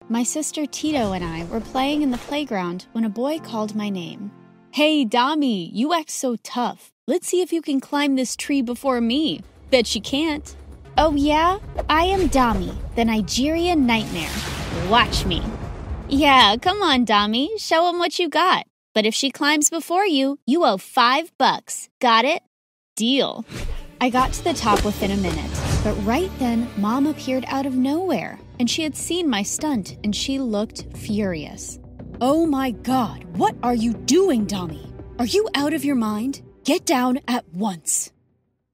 My sister Tito and I were playing in the playground when a boy called my name. "Hey, Dami, you act so tough. Let's see if you can climb this tree before me." "Bet you can't." "Oh yeah? I am Dami, the Nigerian nightmare. Watch me." "Yeah, come on, Dami, show him what you got. But if she climbs before you, you owe $5. Got it?" "Deal." I got to the top within a minute, but right then, Mom appeared out of nowhere, and she had seen my stunt, and she looked furious. "Oh my God, what are you doing, Dami? Are you out of your mind? Get down at once."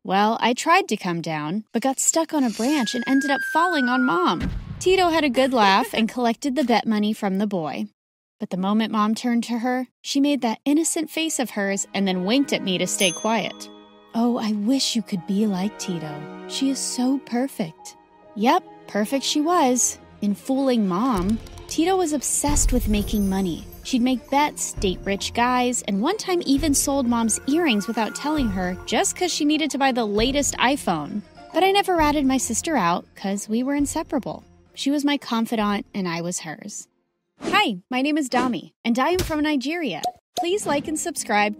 Well, I tried to come down, but got stuck on a branch and ended up falling on Mom. Tito had a good laugh and collected the bet money from the boy. But the moment Mom turned to her, she made that innocent face of hers and then winked at me to stay quiet. Oh, I wish you could be like Tito. She is so perfect. Yep, perfect she was. In fooling Mom, Tito was obsessed with making money. She'd make bets, date rich guys, and one time even sold Mom's earrings without telling her just because she needed to buy the latest iPhone. But I never ratted my sister out because we were inseparable. She was my confidant and I was hers. Hi, my name is Dami, and I am from Nigeria. Please like and subscribe.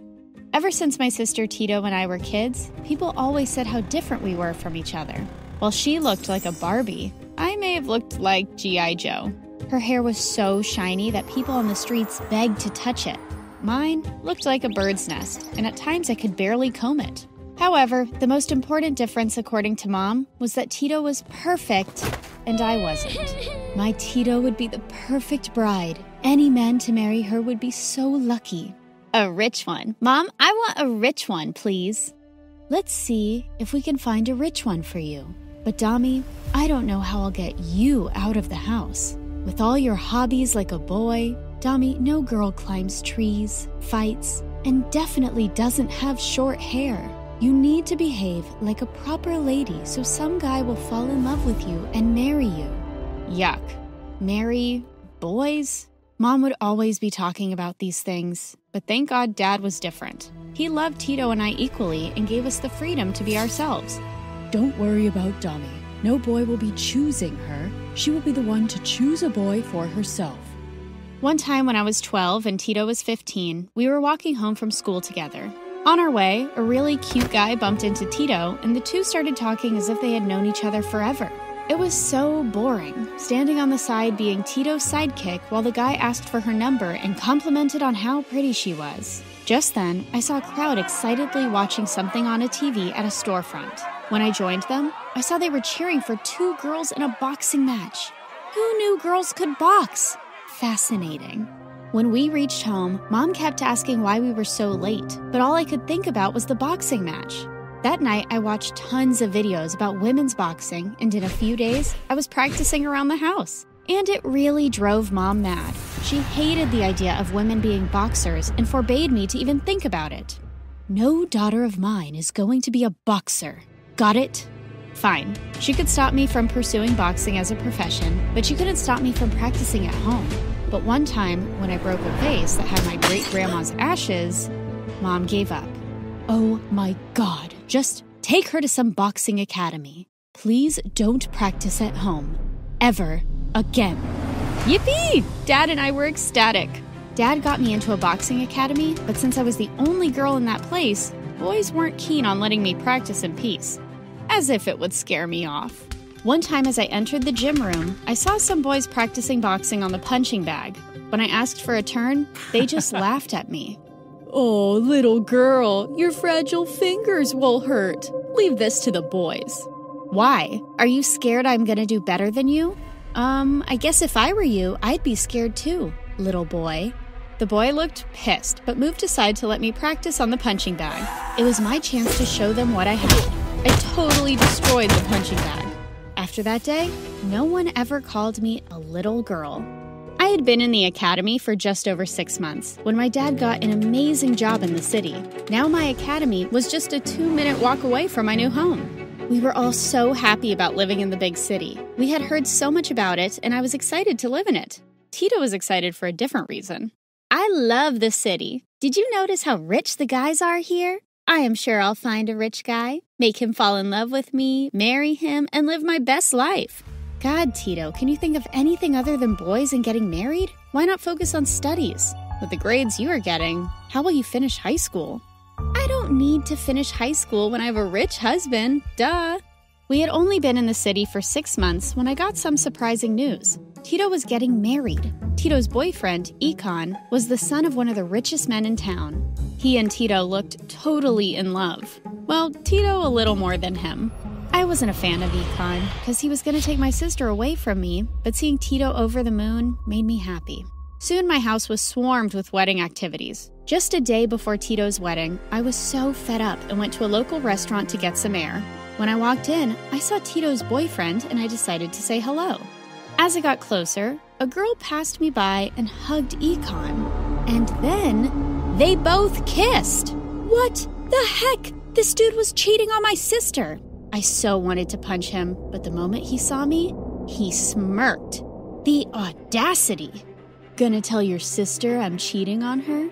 Ever since my sister Tito and I were kids, people always said how different we were from each other. While she looked like a Barbie, I may have looked like G.I. Joe. Her hair was so shiny that people on the streets begged to touch it. Mine looked like a bird's nest, and at times I could barely comb it. However, the most important difference, according to Mom, was that Tito was perfect and I wasn't. My Tito would be the perfect bride. Any man to marry her would be so lucky. A rich one. Mom, I want a rich one, please. Let's see if we can find a rich one for you. But Dami, I don't know how I'll get you out of the house. With all your hobbies like a boy, Dami, no girl climbs trees, fights, and definitely doesn't have short hair. You need to behave like a proper lady so some guy will fall in love with you and marry you. Yuck. Marry boys? Mom would always be talking about these things, but thank God Dad was different. He loved Tito and I equally and gave us the freedom to be ourselves. Don't worry about Dami. No boy will be choosing her. She will be the one to choose a boy for herself. One time when I was 12 and Tito was 15, we were walking home from school together. On our way, a really cute guy bumped into Tito, and the two started talking as if they had known each other forever. It was so boring, standing on the side being Tito's sidekick while the guy asked for her number and complimented on how pretty she was. Just then, I saw a crowd excitedly watching something on a TV at a storefront. When I joined them, I saw they were cheering for two girls in a boxing match. Who knew girls could box? Fascinating. When we reached home, Mom kept asking why we were so late, but all I could think about was the boxing match. That night, I watched tons of videos about women's boxing, and in a few days, I was practicing around the house. And it really drove Mom mad. She hated the idea of women being boxers and forbade me to even think about it. No daughter of mine is going to be a boxer. Got it? Fine. She could stop me from pursuing boxing as a profession, but she couldn't stop me from practicing at home. But one time, when I broke a vase that had my great-grandma's ashes, Mom gave up. Oh my God. Just take her to some boxing academy. Please don't practice at home. Ever again. Yippee! Dad and I were ecstatic. Dad got me into a boxing academy, but since I was the only girl in that place, boys weren't keen on letting me practice in peace. As if it would scare me off. One time as I entered the gym room, I saw some boys practicing boxing on the punching bag. When I asked for a turn, they just laughed at me. Oh, little girl, your fragile fingers will hurt. Leave this to the boys. Why? Are you scared I'm gonna do better than you? I guess if I were you, I'd be scared too, little boy. The boy looked pissed, but moved aside to let me practice on the punching bag. It was my chance to show them what I had. I totally destroyed the punching bag. After that day, no one ever called me a little girl. I had been in the academy for just over 6 months when my dad got an amazing job in the city. Now my academy was just a 2-minute walk away from my new home. We were all so happy about living in the big city. We had heard so much about it, and I was excited to live in it. Tito was excited for a different reason. I love the city. Did you notice how rich the guys are here? I am sure I'll find a rich guy, make him fall in love with me, marry him, and live my best life. God, Tito, can you think of anything other than boys and getting married? Why not focus on studies? With the grades you are getting, how will you finish high school? I don't need to finish high school when I have a rich husband, duh. We had only been in the city for 6 months when I got some surprising news. Tito was getting married. Tito's boyfriend, Econ, was the son of one of the richest men in town. He and Tito looked totally in love. Well, Tito a little more than him. I wasn't a fan of Econ because he was going to take my sister away from me, but seeing Tito over the moon made me happy. Soon my house was swarmed with wedding activities. Just a day before Tito's wedding, I was so fed up and went to a local restaurant to get some air. When I walked in, I saw Tito's boyfriend and I decided to say hello. As I got closer, a girl passed me by and hugged Econ. And then they both kissed. What the heck? This dude was cheating on my sister. I so wanted to punch him, but the moment he saw me, he smirked. The audacity! Gonna tell your sister I'm cheating on her?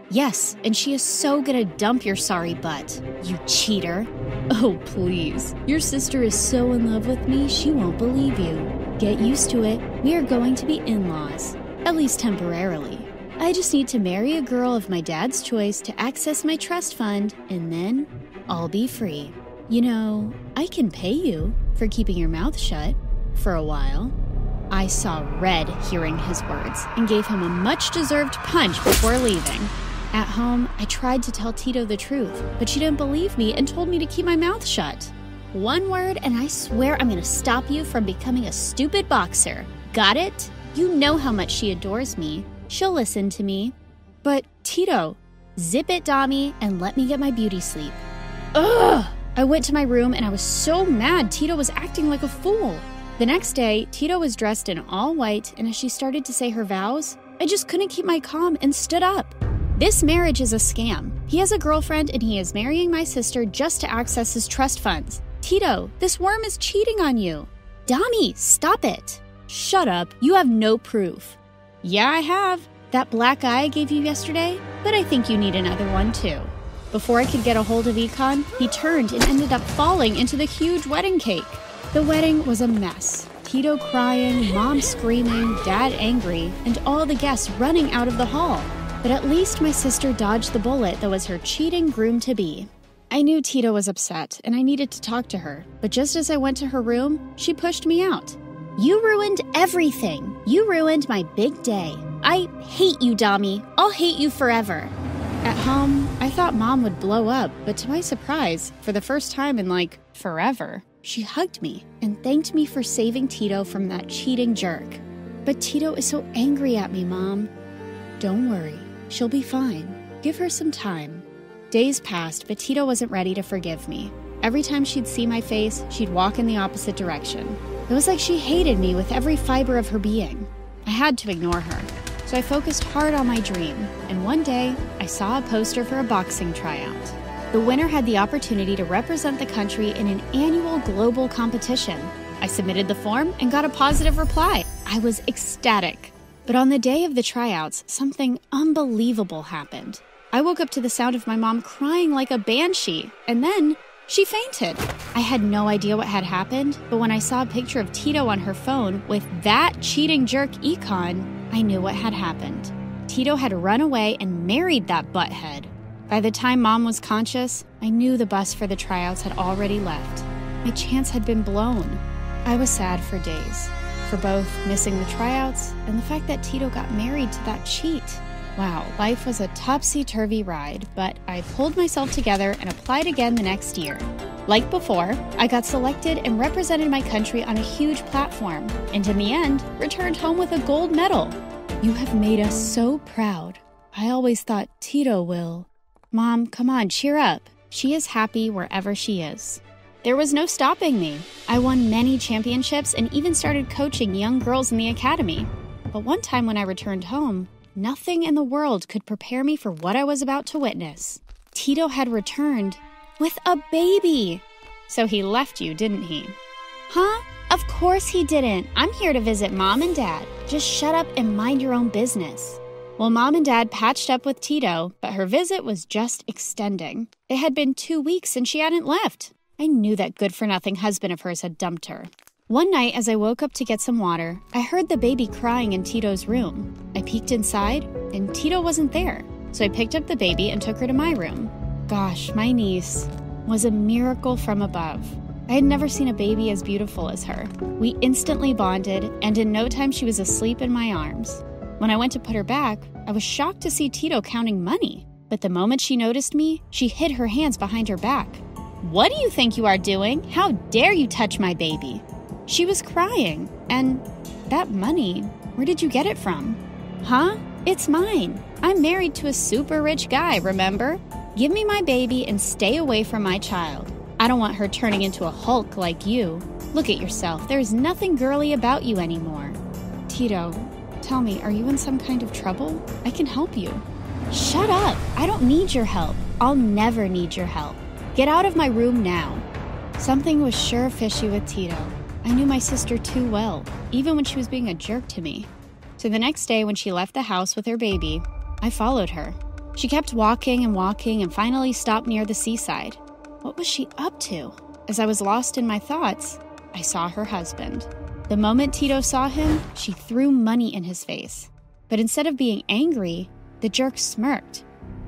Yes, and she is so gonna dump your sorry butt, you cheater. Oh, please. Your sister is so in love with me, she won't believe you. Get used to it. We are going to be in-laws, at least temporarily. I just need to marry a girl of my dad's choice to access my trust fund, and then I'll be free. You know, I can pay you for keeping your mouth shut for a while. I saw red hearing his words and gave him a much-deserved punch before leaving. At home, I tried to tell Tito the truth, but she didn't believe me and told me to keep my mouth shut. One word and I swear I'm gonna stop you from becoming a stupid boxer. Got it? You know how much she adores me. She'll listen to me. But Tito, zip it, Dami, and let me get my beauty sleep. Ugh! I went to my room and I was so mad Tito was acting like a fool. The next day, Tito was dressed in all white, and as she started to say her vows, I just couldn't keep my calm and stood up. This marriage is a scam. He has a girlfriend and he is marrying my sister just to access his trust funds. Tito, this worm is cheating on you. Dami, stop it. Shut up. You have no proof. Yeah, I have. That black eye I gave you yesterday, but I think you need another one too. Before I could get a hold of Econ, he turned and ended up falling into the huge wedding cake. The wedding was a mess. Tito crying, Mom screaming, Dad angry, and all the guests running out of the hall. But at least my sister dodged the bullet that was her cheating groom-to-be. I knew Tito was upset, and I needed to talk to her, but just as I went to her room, she pushed me out. You ruined everything. You ruined my big day. I hate you, Dami. I'll hate you forever. At home, I thought Mom would blow up, but to my surprise, for the first time in forever, she hugged me and thanked me for saving Tito from that cheating jerk. But Tito is so angry at me, Mom. Don't worry, she'll be fine. Give her some time. Days passed, but Tito wasn't ready to forgive me. Every time she'd see my face, she'd walk in the opposite direction. It was like she hated me with every fiber of her being. I had to ignore her. So I focused hard on my dream, and one day, I saw a poster for a boxing tryout. The winner had the opportunity to represent the country in an annual global competition. I submitted the form and got a positive reply. I was ecstatic. But on the day of the tryouts, something unbelievable happened. I woke up to the sound of my mom crying like a banshee, and then she fainted. I had no idea what had happened, but when I saw a picture of Tito on her phone with that cheating jerk Econ, I knew what had happened. Tito had run away and married that butthead. By the time Mom was conscious, I knew the bus for the tryouts had already left. My chance had been blown. I was sad for days, for both missing the tryouts and the fact that Tito got married to that cheat. Wow, life was a topsy-turvy ride, but I pulled myself together and applied again the next year. Like before, I got selected and represented my country on a huge platform, and in the end, returned home with a gold medal. You have made us so proud. I always thought Tito will. Mom, come on, cheer up. She is happy wherever she is. There was no stopping me. I won many championships and even started coaching young girls in the academy. But one time when I returned home, nothing in the world could prepare me for what I was about to witness. Tito had returned with a baby. So he left you, didn't he? Huh? Of course he didn't. I'm here to visit Mom and Dad. Just shut up and mind your own business. Well, Mom and Dad patched up with Tito, but her visit was just extending. It had been 2 weeks and she hadn't left. I knew that good-for-nothing husband of hers had dumped her. One night, as I woke up to get some water, I heard the baby crying in Tito's room. I peeked inside, and Tito wasn't there, so I picked up the baby and took her to my room. Gosh, my niece was a miracle from above. I had never seen a baby as beautiful as her. We instantly bonded, and in no time she was asleep in my arms. When I went to put her back, I was shocked to see Tito counting money. But the moment she noticed me, she hid her hands behind her back. "What do you think you are doing? How dare you touch my baby?" She was crying. And that money, where did you get it from? Huh? It's mine. I'm married to a super rich guy, remember? Give me my baby and stay away from my child. I don't want her turning into a Hulk like you. Look at yourself. There is nothing girly about you anymore. Tito, tell me, are you in some kind of trouble? I can help you. Shut up. I don't need your help. I'll never need your help. Get out of my room now. Something was sure fishy with Tito. I knew my sister too well, even when she was being a jerk to me. So the next day when she left the house with her baby, I followed her. She kept walking and finally stopped near the seaside. What was she up to? As I was lost in my thoughts, I saw her husband. The moment Tito saw him, she threw money in his face. But instead of being angry, the jerk smirked.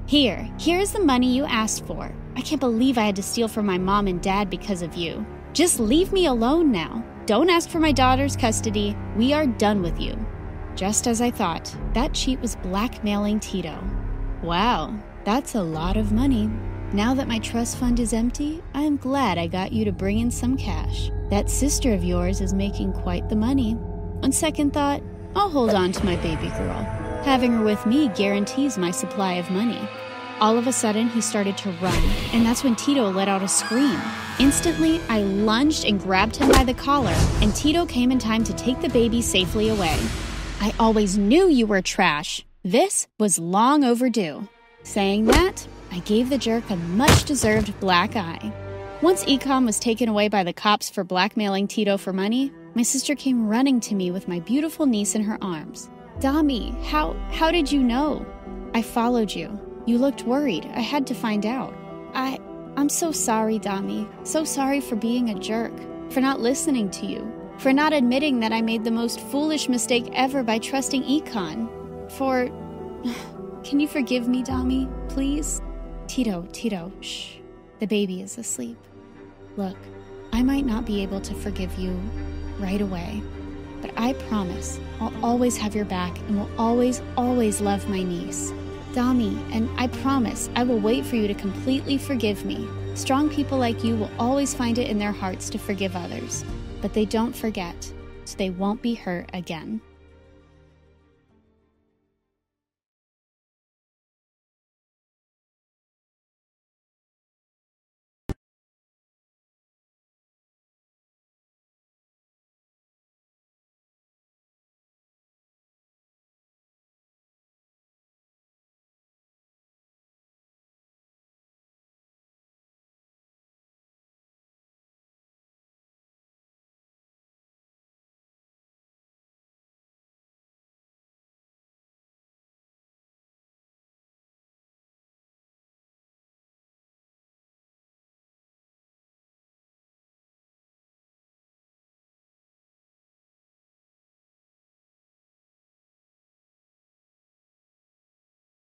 Here's the money you asked for. I can't believe I had to steal from my mom and dad because of you. Just leave me alone now. Don't ask for my daughter's custody. We are done with you. Just as I thought, that cheat was blackmailing Tito. Wow, that's a lot of money. Now that my trust fund is empty, I am glad I got you to bring in some cash. That sister of yours is making quite the money. On second thought, I'll hold on to my baby girl. Having her with me guarantees my supply of money. All of a sudden, he started to run, and that's when Tito let out a scream. Instantly, I lunged and grabbed him by the collar, and Tito came in time to take the baby safely away. I always knew you were trash. This was long overdue. Saying that, I gave the jerk a much-deserved black eye. Once Ecom was taken away by the cops for blackmailing Tito for money, my sister came running to me with my beautiful niece in her arms. Dami, how did you know? I followed you. You looked worried. I had to find out. I'm so sorry, Dami. So sorry for being a jerk, for not listening to you, for not admitting that I made the most foolish mistake ever by trusting Econ. Can you forgive me, Dami, please? Tito, shh. The baby is asleep. Look, I might not be able to forgive you right away, but I promise I'll always have your back and will always, always love my niece. Dami, and I promise I will wait for you to completely forgive me. Strong people like you will always find it in their hearts to forgive others, but they don't forget, so they won't be hurt again.